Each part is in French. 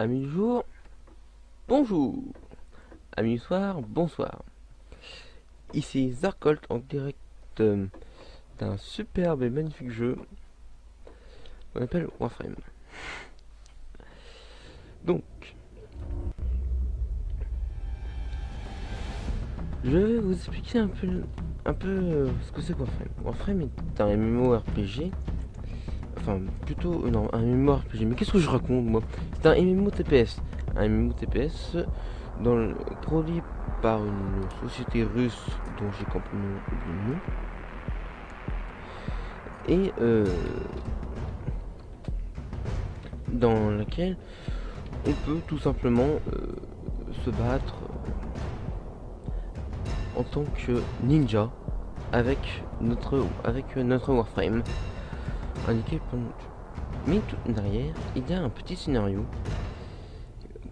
Amis du jour, bonjour. Amis du soir, bonsoir. Ici Zarkolt en direct d'un superbe et magnifique jeu qu'on appelle Warframe. Donc, je vais vous expliquer un peu ce que c'est que Warframe. Warframe est un MMORPG. Enfin, plutôt, non, un MMORPG. Mais qu'est-ce que je raconte, moi? C'est un MMOTPS. Un MMOTPS produit par une société russe dont j'ai complètement oublié le nom. Et dans laquelle on peut tout simplement se battre en tant que ninja avec notre Warframe indiqué par notre jeu. Mais tout derrière, il y a un petit scénario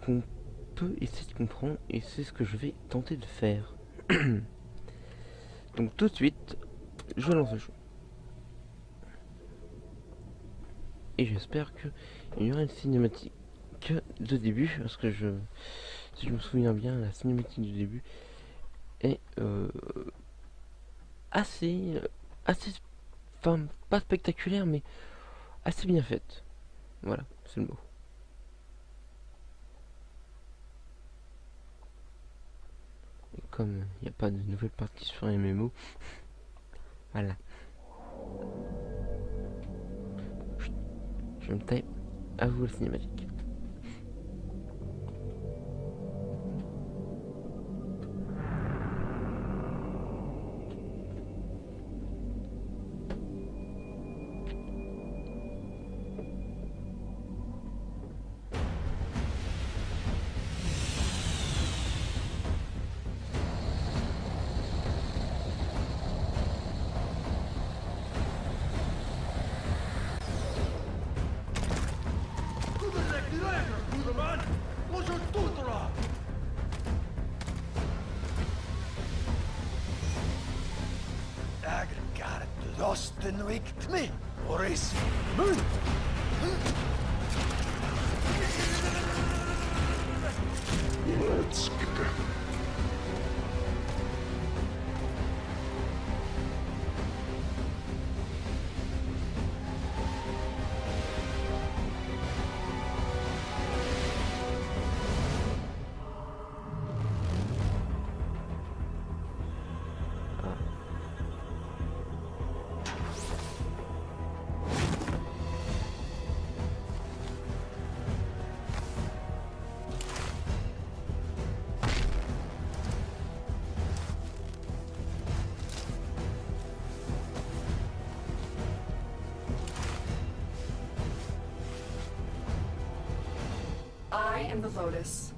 qu'on peut essayer de comprendre et c'est ce que je vais tenter de faire. Donc tout de suite, je lance le jeu. Et j'espère qu'il y aura une cinématique de début, parce que si je me souviens bien, la cinématique du début est assez, enfin pas spectaculaire, mais assez bien faite. Voilà, c'est le mot. Et comme il n'y a pas de nouvelle partie sur MMO, voilà. Je me tape à vous la cinématique. Rosten wikt me, Boris. Mun! Let's go. I am the Lotus.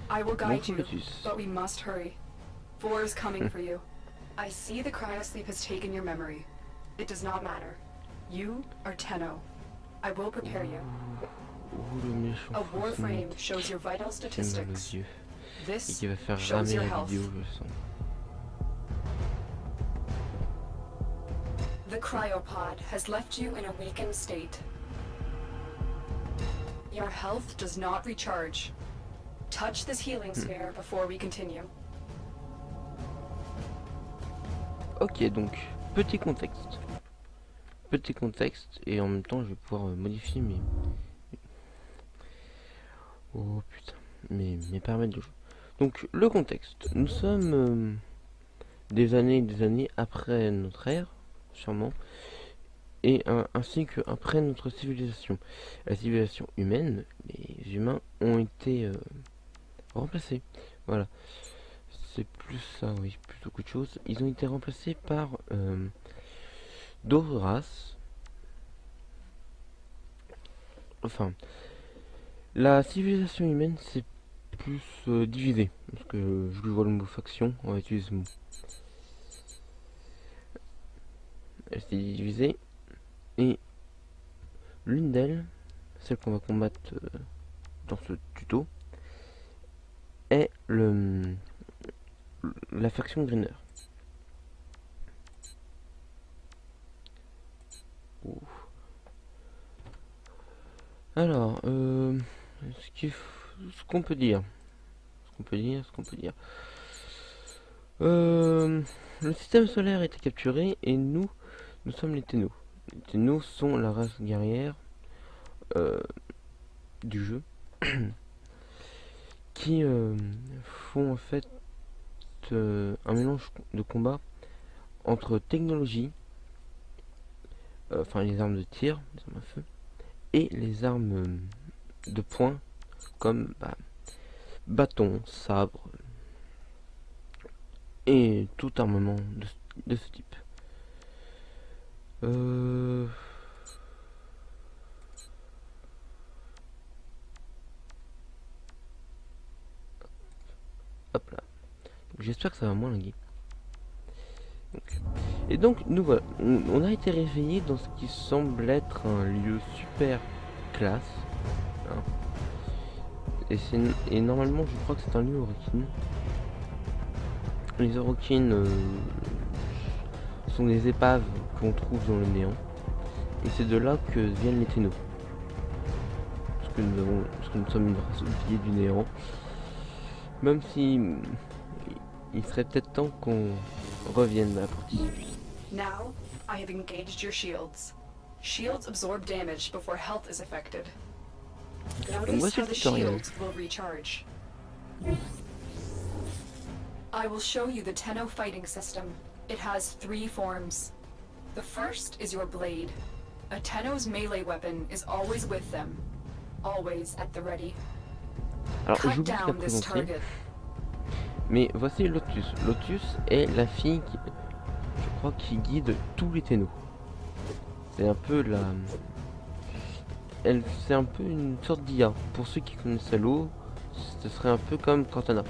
I will guide you, Lotus. but we must hurry. Vor is coming for you. I see the cryosleep has taken your memory. It does not matter. You are Tenno. I will prepare you. Le méchant A fou warframe shows your vital qui fait mal aux statistics. yeux et This qui va faire shows ramer your la health. vidéo, je sens. The cryopod has left you in a weakened state. Your health does not recharge. Touch this healing sphere before we continue. Ok, donc petit contexte. Petit contexte et en même temps je vais pouvoir modifier oh putain, mes paramètres de jeu. Donc le contexte. Nous sommes des années et des années après notre ère, sûrement, et ainsi que après notre civilisation. La civilisation humaine, les humains ont été remplacés. Voilà. C'est plus ça, oui, plutôt qu'autre chose. Ils ont été remplacés par d'autres races. Enfin, la civilisation humaine s'est plus divisée. Parce que je vois le mot faction, on va utiliser ce mot. Elle s'est divisée. Et l'une d'elles, celle qu'on va combattre dans ce tuto, est la faction Greener. Alors, ce qu'on peut dire. Ce qu'on peut dire. Le système solaire a été capturé et nous sommes les Tenno. Les Tenno sont la race guerrière du jeu qui font en fait un mélange de combat entre technologie, enfin les armes de tir, les armes à feu, et les armes de poing comme bâton, sabre et tout armement de ce type. Hop là. J'espère que ça va moins linguer. Et donc nous voilà, on a été réveillé dans ce qui semble être un lieu super classe. Hein. Et normalement je crois que c'est un lieu Orokin. Les Orokin sont des épaves qu'on trouve dans le néant. Et c'est de là que viennent les Tenno. Parce que nous sommes une race oubliée du néant. Même si il serait peut-être temps qu'on revienne à la partie. Now, I have engaged your shields. Shields absorb damage before health is affected. Notice how the shields will recharge. I will show you the Tenno fighting system. It has 3 forms. The first is your blade. A Tenno's melee weapon is always with them. Always at the ready. Alors Cut j'oublie de la down this présenter, target. mais voici Lotus. Lotus est la fille qui, je crois, qui guide tous les Tenno. C'est un peu la... c'est un peu une sorte d'IA. Pour ceux qui connaissent Halo, ce serait un peu comme Cortana.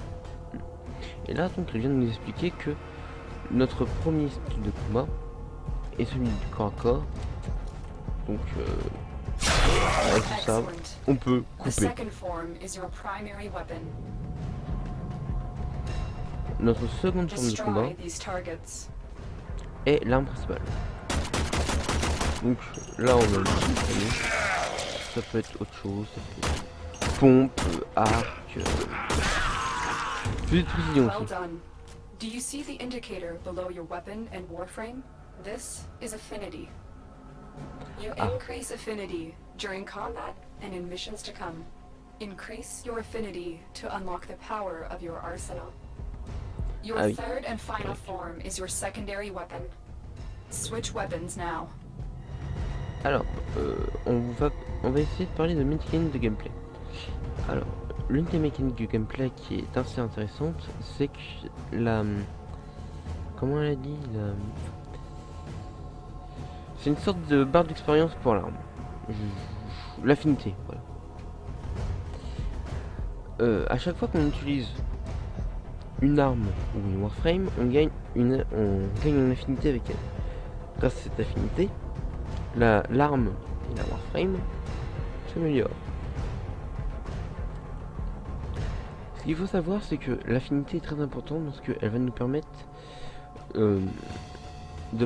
Et là donc elle vient de nous expliquer que notre premier style de combat est celui du corps à corps. Donc avec tout ça, on peut The couper. second form is your primary weapon. Notre seconde forme de combat Destroy these targets. est l'arme principale. Donc là on a le pistolet. Ça peut être autre chose, ça peut être pompe, arc, fusil de précision Well aussi. done. Do you see the indicator below your weapon and warframe? This is affinity. You increase affinity during combat and in missions to come. Increase your affinity to unlock the power of your arsenal. Your Ah oui. third and final form is your secondary weapon. Switch weapons now. Alors, on va essayer de parler de mécanique de gameplay. Alors, l'une des mécaniques du gameplay qui est assez intéressante, c'est que la... Comment elle a dit c'est une sorte de barre d'expérience pour l'arme. L'affinité, voilà. À chaque fois qu'on utilise une arme ou une warframe, on gagne une affinité avec elle. Grâce à cette affinité, l'arme et la warframe s'améliorent. Ce qu'il faut savoir, c'est que l'affinité est très importante parce qu'elle va nous permettre de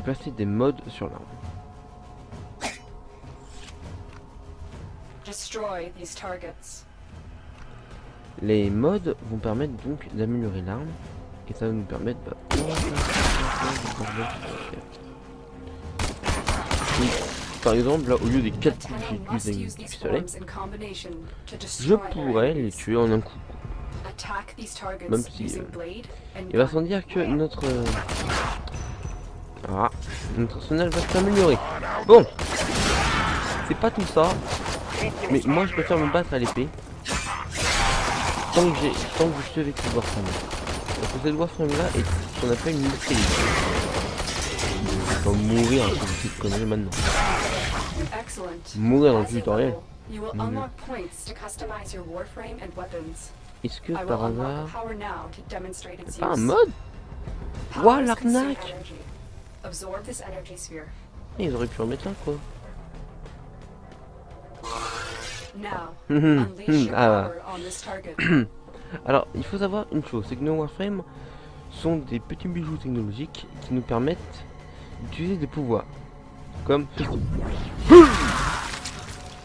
placer des modes sur l'arme. Destroy these targets. Les modes vont permettre donc d'améliorer l'arme et ça va nous permettre par exemple là au lieu des 4 coups que j'ai utilisé avec le pistolet, je pourrais les tuer en un coup. Même si il va sans dire que notre arsenal va s'améliorer. Bon, c'est pas tout ça, mais moi je préfère me battre à l'épée tant que je suis avec cette warframe. Parce que cette warframe là est ce qu'on appelle une utilité. Je vais mourir avec cette connerie maintenant. Mourir dans le tutoriel. Est-ce que par hasard pas un mode? Ouah, l'arnaque! Ils auraient pu en mettre un quoi. Alors, il faut savoir une chose, c'est que nos warframes sont des petits bijoux technologiques qui nous permettent d'utiliser des pouvoirs. Comme ceci.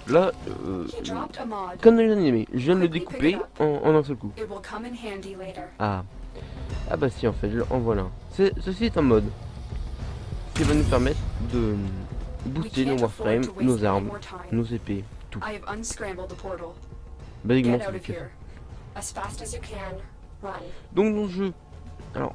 Là, He dropped a mod. comme dans les animés, je viens de le découper en un seul coup. It will come in handy later. Ah. Ah bah si en fait, en voilà un. Ceci est un mode qui va nous permettre de booster nos warframes, nos armes, nos épées, tout. I have unscrambled the portal. Basiquement Get c'est out ce of que here. As fast as you can. Run. donc dans le jeu, alors,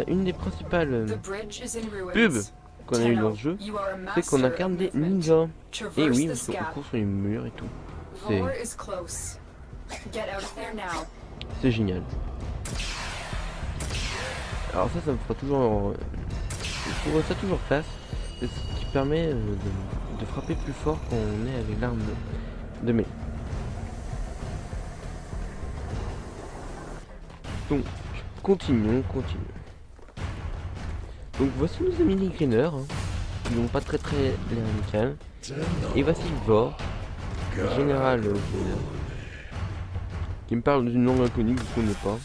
une des principales The bridge is in ruins. pubs qu'on a eu dans Tenno, ce jeu, you are a c'est qu'on master incarne of des movement. ninjas. Et Traverse oui, this on gap. court sur les murs et tout. C'est War is close. Get out of there now. c'est génial. Alors ça me fera toujours... je trouve ça toujours classe. C'est ce qui permet de frapper plus fort quand on est avec l'arme de mêlée. Donc, continuons. Donc voici nos amis les Greeners, hein, qui n'ont pas très l'air amical. Et voici Vor, général Greener, qui me parle d'une langue inconnue que je ne connais pas.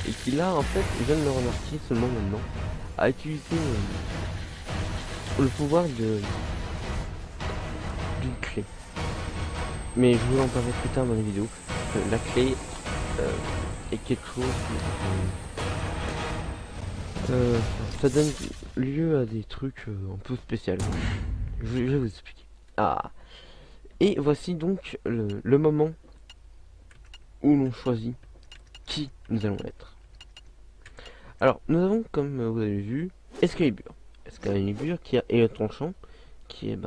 Et qui là, en fait, je viens de le remarquer seulement maintenant, a utilisé le pouvoir d'une clé. Mais je vous en parlerai plus tard dans les vidéos. La clé est quelque chose ça donne lieu à des trucs un peu spéciaux. Je vais vous expliquer. Ah. Et voici donc le moment où l'on choisit qui nous allons être. Alors, nous avons, comme vous avez vu, Excalibur. Excalibur qui a et le tranchant, qui est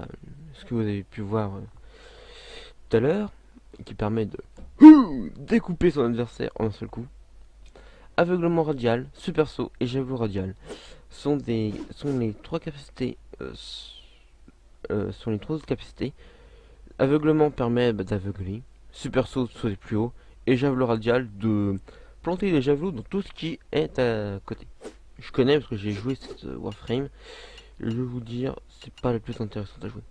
ce que vous avez pu voir tout à l'heure, qui permet de découper son adversaire en un seul coup. Aveuglement radial, super saut et javelot radial sont les trois capacités. Sont les trois autres capacités. Aveuglement permet d'aveugler, super saut de sauter plus haut et javelot radial de planter des javelots dans tout ce qui est à côté. Je connais parce que j'ai joué cette Warframe. Je vais vous dire, c'est pas le plus intéressant à jouer.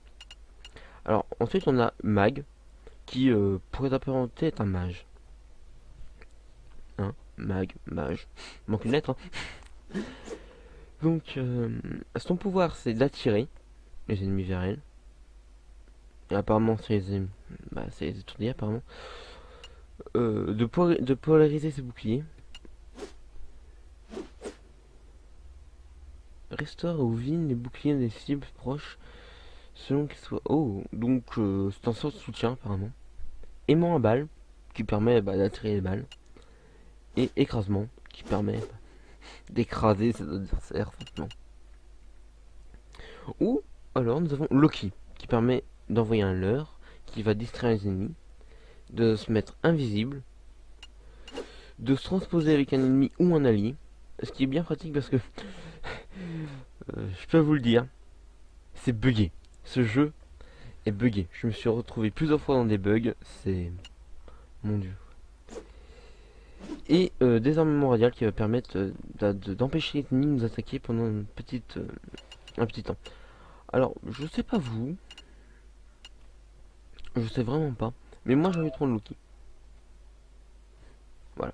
Alors ensuite on a Mag qui pourrait apparenter être un mage. Mage, manque une lettre. Hein. Donc, son pouvoir c'est d'attirer les ennemis vers elle. Et apparemment, c'est les étourdir, apparemment. De polariser ses boucliers. Restaure ou vine les boucliers des cibles proches selon qu'ils soient. Oh, donc c'est un sort de soutien, apparemment. Aimant à balle qui permet d'attirer les balles. Et écrasement qui permet d'écraser ses adversaires simplement. Ou alors nous avons Loki qui permet d'envoyer un leurre qui va distraire les ennemis, de se mettre invisible, de se transposer avec un ennemi ou un allié, ce qui est bien pratique parce que je peux vous le dire, c'est buggé. Ce jeu est buggé. Je me suis retrouvé plusieurs fois dans des bugs, c'est mon dieu. Et désarmement radial qui va permettre d'empêcher les ennemis de nous attaquer pendant un petit temps. Alors, je sais pas vous, je sais vraiment pas, mais moi j'ai envie de prendre Loki. Voilà,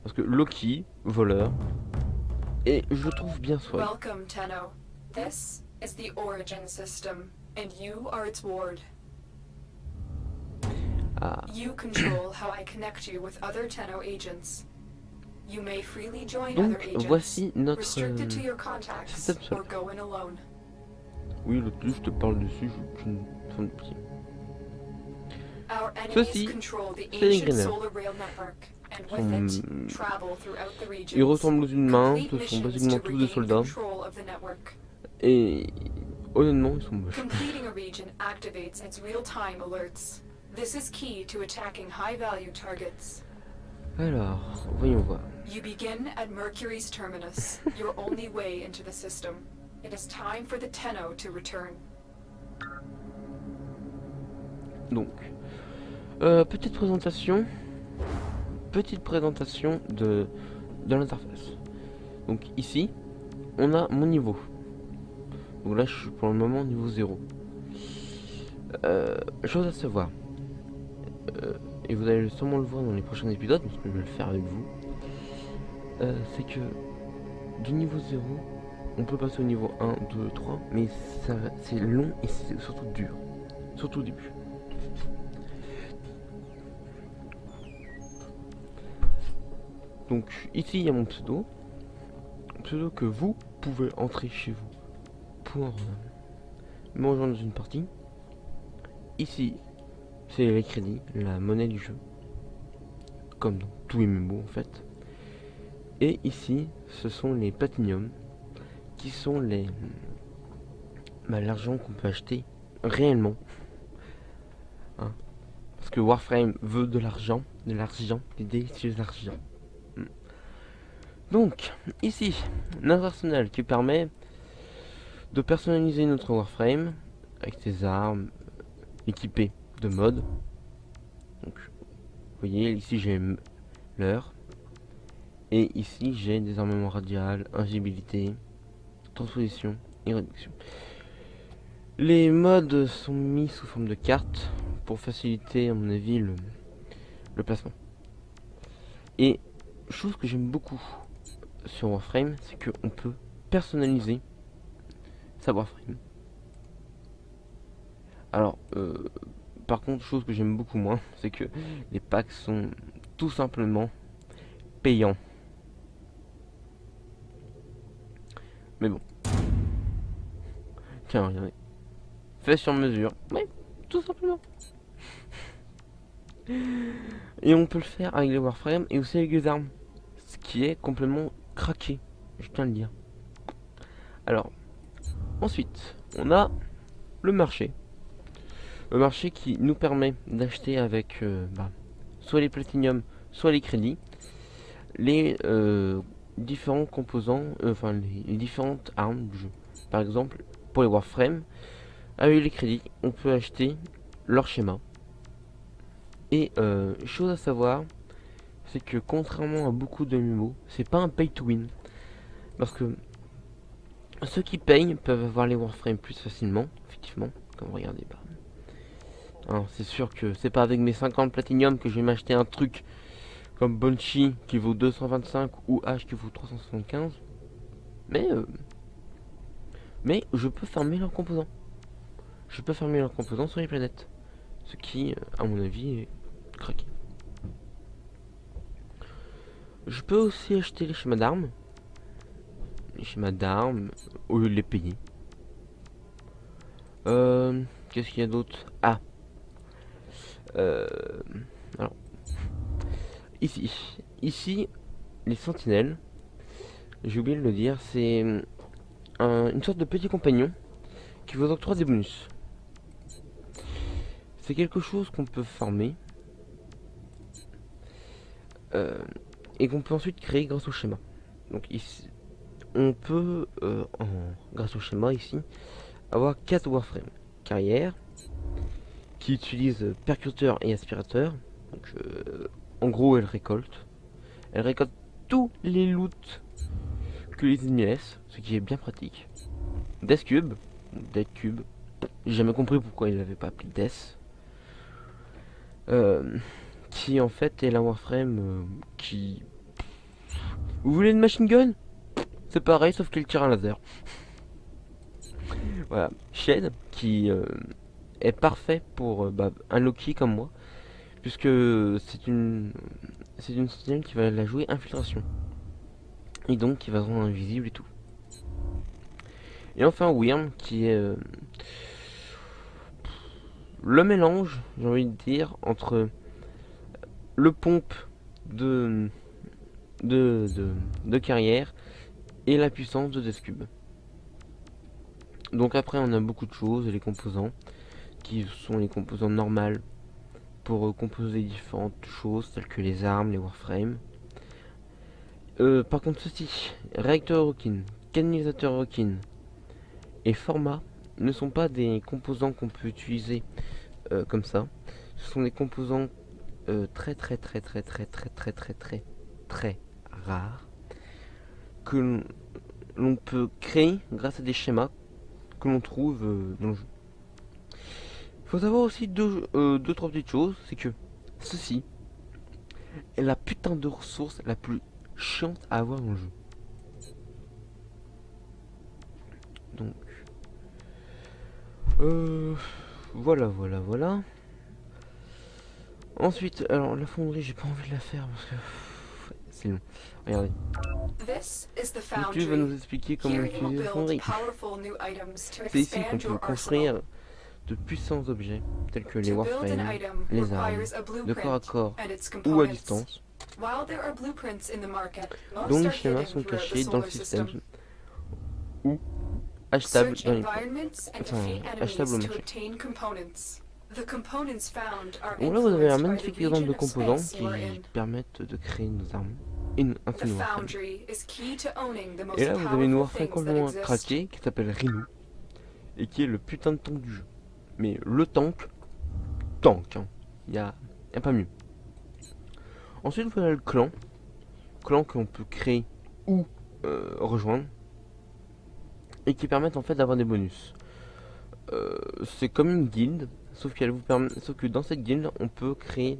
parce que Loki, voleur, et je le trouve bien soigné. Welcome, Tenno. This is the Origin system, and you are its ward. Ah. You control how I connect you with other Tenno agents. You may freely join Donc other agents, voici notre restricted to your contacts, setup. or go in alone. Oui, l'autre je te parle dessus, je ne fais de pied. Our Ceci, enemies control the c'est les ancient Greeners. solar rail network, and with it, travel throughout the regions. Ils ressemblent aux humains, Complete ce sont missions basiquement to tous des regain soldats. control of the network. Et honnêtement, ils sont moches. Completing a region activates its real-time alerts. This is key to attacking high-value targets. Alors, voyons voir. You begin at Mercury's terminus, your only way into the system. It is time for the Tenno to return. Donc, petite présentation de l'interface. Donc ici, on a mon niveau. Donc là, je suis pour le moment niveau 0. Chose à savoir, et vous allez sûrement le voir dans les prochains épisodes, parce que je vais le faire avec vous, c'est que du niveau 0, On peut passer au niveau 1, 2, 3, mais c'est long et c'est surtout dur. Surtout au début. Donc ici il y a mon pseudo. Pseudo que vous pouvez entrer chez vous pour me rejoindre dans une partie. Ici c'est les crédits, la monnaie du jeu. Comme dans tous les MMO en fait. Et ici ce sont les platiniums qui sont l'argent qu'on peut acheter réellement. Hein. Parce que Warframe veut de l'argent, l'idée c'est de l'argent. Donc, ici, notre arsenal qui permet de personnaliser notre Warframe avec ses armes équipées de modes. Donc, vous voyez, ici j'ai l'heure. Et ici j'ai des armements radiales, invisibilité, transposition et réduction. Les modes sont mis sous forme de cartes pour faciliter, à mon avis, le placement. Et chose que j'aime beaucoup sur Warframe, c'est qu'on peut personnaliser sa Warframe. Alors, par contre, chose que j'aime beaucoup moins, c'est que les packs sont tout simplement payants. Mais bon. Tiens, regardez. Fait sur mesure. Ouais, tout simplement. Et on peut le faire avec les Warframe et aussi avec les armes. Ce qui est complètement craqué, je tiens à le dire. Alors, ensuite, on a le marché. Le marché qui nous permet d'acheter avec soit les platinium, soit les crédits, les différents composants, les différentes armes du jeu. Par exemple, pour les Warframe, avec les crédits, on peut acheter leur schéma. Et chose à savoir, c'est que contrairement à beaucoup de MMO, c'est pas un pay to win. Parce que ceux qui payent peuvent avoir les Warframe plus facilement, effectivement, comme regardez pas. Alors c'est sûr que c'est pas avec mes 50 platinium que je vais m'acheter un truc comme Banshee qui vaut 225 ou H qui vaut 375. Mais je peux farmer leurs composants. Je peux farmer leurs composants sur les planètes. Ce qui, à mon avis, est craqué. Je peux aussi acheter les schémas d'armes. Les schémas d'armes au lieu de les payer. Qu'est-ce qu'il y a d'autre? Ah. Alors. Ici, les sentinelles. J'ai oublié de le dire. C'est une sorte de petit compagnon qui vous octroie des bonus. C'est quelque chose qu'on peut farmer. Et qu'on peut ensuite créer grâce au schéma. Donc ici, on peut, grâce au schéma ici, avoir 4 Warframe. Carrière, qui utilise percuteur et aspirateur. Donc, en gros, elle récolte. Elle récolte tous les loots que les ennemis laissent, ce qui est bien pratique. Death Cube, j'ai jamais compris pourquoi ils l'avaient pas appelé Death. Qui en fait est la Warframe qui... Vous voulez une machine gun? C'est pareil sauf qu'elle tire un laser. Voilà. Shed qui est parfait pour un Loki comme moi. Puisque c'est une sentinelle qui va la jouer infiltration. Et donc qui va se rendre invisible et tout. Et enfin Wyrm qui est le mélange, j'ai envie de dire, entre le pompe de carrière et la puissance de Death Cube. Donc après on a beaucoup de choses, les composants qui sont les composants normaux pour composer différentes choses telles que les armes, les Warframe. Par contre ceci, réacteur Orokin, canalisateur Orokin et format ne sont pas des composants qu'on peut utiliser comme ça. Ce sont des composants très rares que l'on peut créer grâce à des schémas que l'on trouve dans le jeu. Il faut savoir aussi deux trois petites choses, c'est que ceci est la putain de ressource la plus chiante à avoir dans le jeu. Donc voilà. Ensuite, alors la fonderie, j'ai pas envie de la faire parce que c'est long. Regardez. This is the YouTube va foundry. nous expliquer comment Here you will utiliser la build fonderie. powerful new items to C'est ici qu'on expand peut your construire arsenal. de puissants objets tels que les To build an warframes, item les armes, requires a de corps à blueprint corps and its ou à components. distance, While there are blueprints in the market, most dont les are schémas hidden sont throughout the cachés dans solar le système system. ou achetables Search dans les environments and enfin, defeat achetables au enemies to marché. obtain components. The components found are Donc là vous avez un influenced by magnifique the exemple de region of composants space qui you are in. permettent de créer nos armes ainsi The nos warframes. foundry is key to owning the most Et là vous avez une powerful warframe things that complètement exist. craquée qui s'appelle Rhino et qui est le putain de tank du jeu. Mais le tank, hein. Y a pas mieux. Ensuite vous avez le clan qu'on peut créer ou rejoindre et qui permettent en fait d'avoir des bonus. C'est comme une guilde, sauf que dans cette guilde on peut créer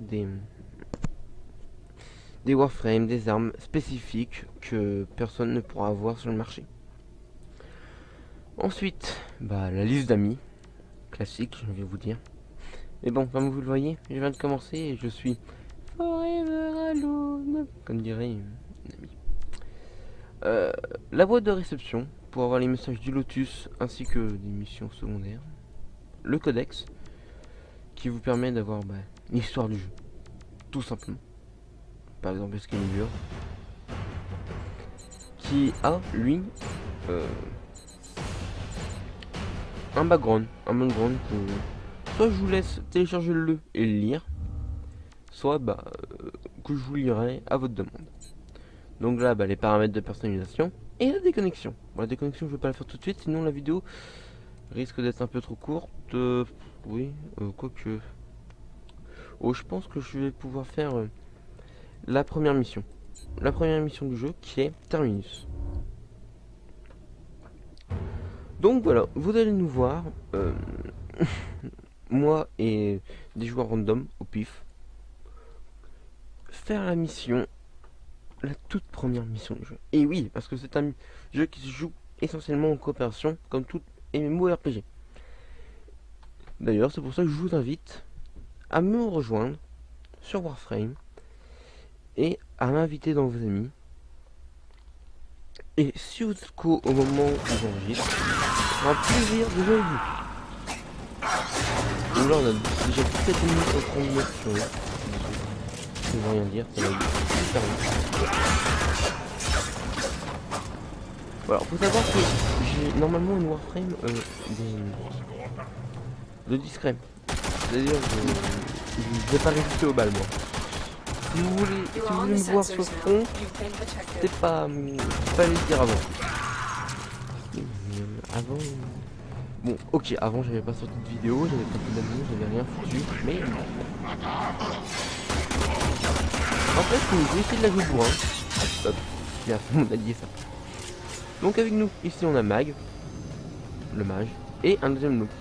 des warframes, des armes spécifiques que personne ne pourra avoir sur le marché. Ensuite, la liste d'amis, classique, je vais vous dire. Mais bon, comme vous le voyez, je viens de commencer et je suis forever alone, comme dirait une amie. La boîte de réception pour avoir les messages du Lotus ainsi que des missions secondaires. Le codex qui vous permet d'avoir l'histoire du jeu, tout simplement. Par exemple, Excalibur qui a lui un background que soit je vous laisse télécharger le et le lire, soit que je vous lirai à votre demande. Donc là les paramètres de personnalisation et la déconnexion. Bon, la déconnexion je vais pas la faire tout de suite, sinon la vidéo risque d'être un peu trop courte. Oui, quoique. Oh, je pense que je vais pouvoir faire la première mission. La première mission du jeu qui est Terminus. Donc voilà, vous allez nous voir, moi et des joueurs random au pif, faire la mission, la toute première mission du jeu. Et oui, parce que c'est un jeu qui se joue essentiellement en coopération, comme tout MMORPG. D'ailleurs, c'est pour ça que je vous invite à me rejoindre sur Warframe et à m'inviter dans vos amis. Et si vous êtes au moment où j'enregistre, ce sera un plaisir de jouer avec vous. Donc là, on a déjà 17 minutes au 39 sur eux. Ça ne veut rien dire, ça va être super vite. Voilà, faut savoir que j'ai normalement une Warframe de discret. C'est-à-dire je vais pas résister aux balles moi. Si vous voulez me voir sur le front, c'est pas fallait le dire avant. Bon, ok, avant j'avais pas sorti de vidéo, j'avais pas fait d'amour, j'avais rien foutu, mais en fait, j'ai essayé de la jouer bourrin. Hop, bien, on a dit ça. Donc avec nous, ici on a Mag, le mage, et un deuxième Loki.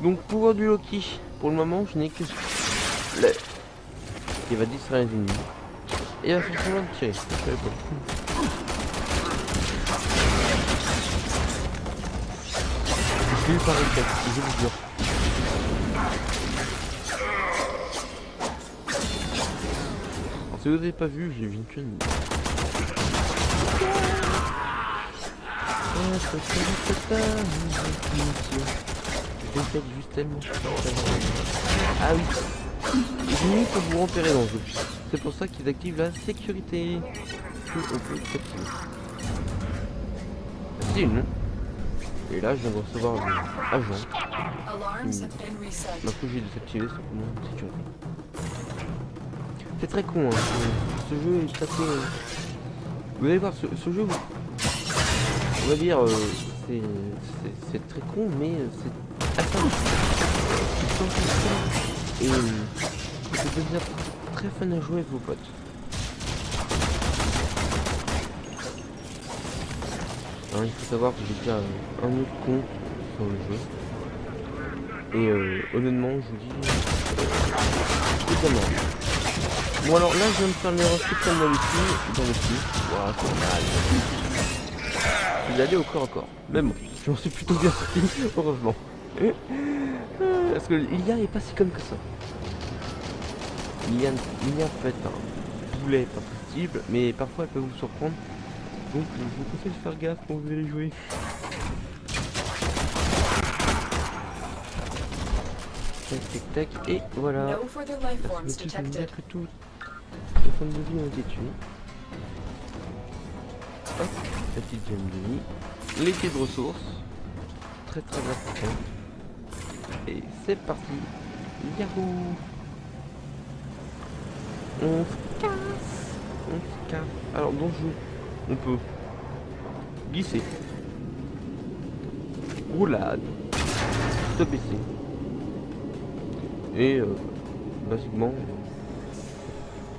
Donc pouvoir du Loki, pour le moment je n'ai que le qui va distraire les ennemis. Et il va faire semblant de tirer. Je savais pas. Je l'ai eu par réflexe, je vous jure. Alors, si vous n'avez pas vu, j'ai vu une queue. Je fais juste tellement. Ah oui. J'ai mis pour vous repérer dans le jeu. C'est pour ça qu'ils activent la sécurité. Que on peut activer. C'est une. Et là, je viens de recevoir l'agent. Donc j'ai désactivé simplement la sécurité. C'est très con, hein. Ce jeu est assez. Vous allez voir, ce jeu, on va dire, c'est très con, mais c'est assez et ça devient très fun à jouer avec vos potes. Alors, il faut savoir que j'ai déjà un autre compte sur le jeu. Et honnêtement, je vous dis, c'est pas mal. Bon alors là, je viens de faire les restrictions dans le film, voilà, c'est mal. c'est d'aller au corps à corps. Mais bon, j'en suis plutôt bien sorti, heureusement. Parce que l'IA est pas si conne que ça. L'IA peut être un boulet pas possible, mais parfois elle peut vous surprendre. Donc je vous conseille de faire gaffe quand vous allez jouer. Tac tac tac, et voilà. No further life La forms similitude veut me dire detected. que toutes les formes de vie ont été tuées. Hop, petite gemme de vie. Les pieds de ressources. Très très important. Et c'est parti. Yahoo! On se casse. On se casse. Alors dans le jeu, on peut glisser. Roulade. Se baisser. Et basiquement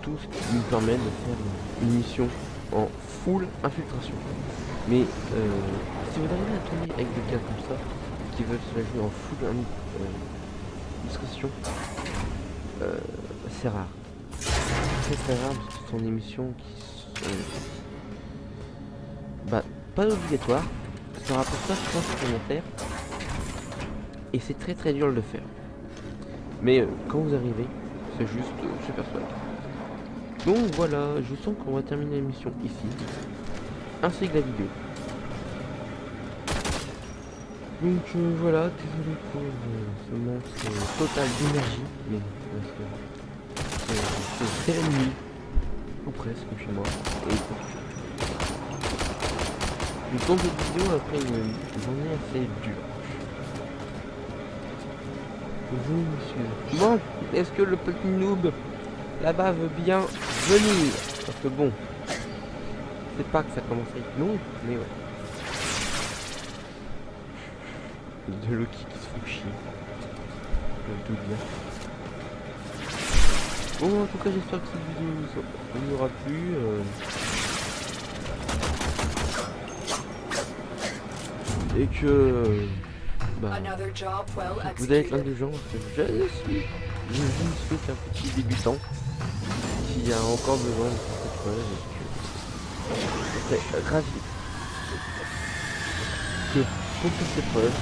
tout ce qui nous permet de faire une mission en full infiltration. Mais si vous arrivez à tomber avec des gars comme ça qui veulent se la jouer en full infiltration, c'est rare. C'est très rare parce que ce sont des missions qui sont pas obligatoires. Ça rapporte pas de points supplémentaires et c'est très très dur de le faire. Mais quand vous arrivez, c'est juste super swag. Donc voilà, je sens qu'on va terminer la mission ici, ainsi que la vidéo. Donc voilà, désolé pour ce manque total d'énergie, mais c'est la nuit, ou presque chez moi. Et je tourne cette vidéo après une journée assez dure. Oui, monsieur. Bon, est-ce que le petit noob là-bas veut bien venir? Parce que bon, c'est pas que ça commence à être long, mais ouais. De Loki qui se fout chier. Tout bien. Bon, en tout cas, j'espère que cette vidéo vous aura plu. Et que Another job well vous allez être executed. indulgent parce que je suis un petit débutant qui a encore besoin de cette preuve et que je serais ravi que pour faire cette preuve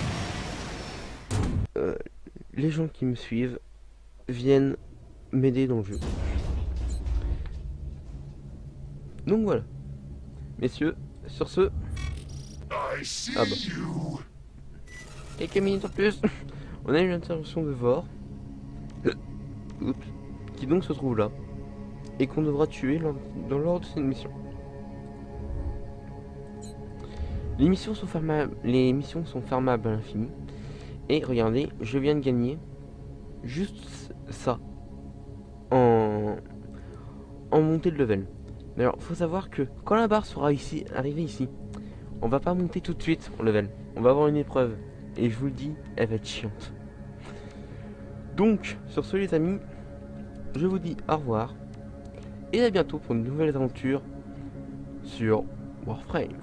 les gens qui me suivent viennent m'aider dans le jeu. Donc voilà, messieurs, sur ce, ah bah, quelques minutes en plus, on a eu l'intervention de Vor, oups, qui donc se trouve là, et qu'on devra tuer dans l'ordre de cette mission. Les missions sont fermables à l'infini. Et regardez, je viens de gagner juste ça en montée de level. Mais alors, faut savoir que quand la barre sera arrivée ici, on va pas monter tout de suite en level. On va avoir une épreuve. Et je vous le dis, elle va être chiante. Donc, sur ce les amis, je vous dis au revoir. Et à bientôt pour de nouvelles aventures sur Warframe.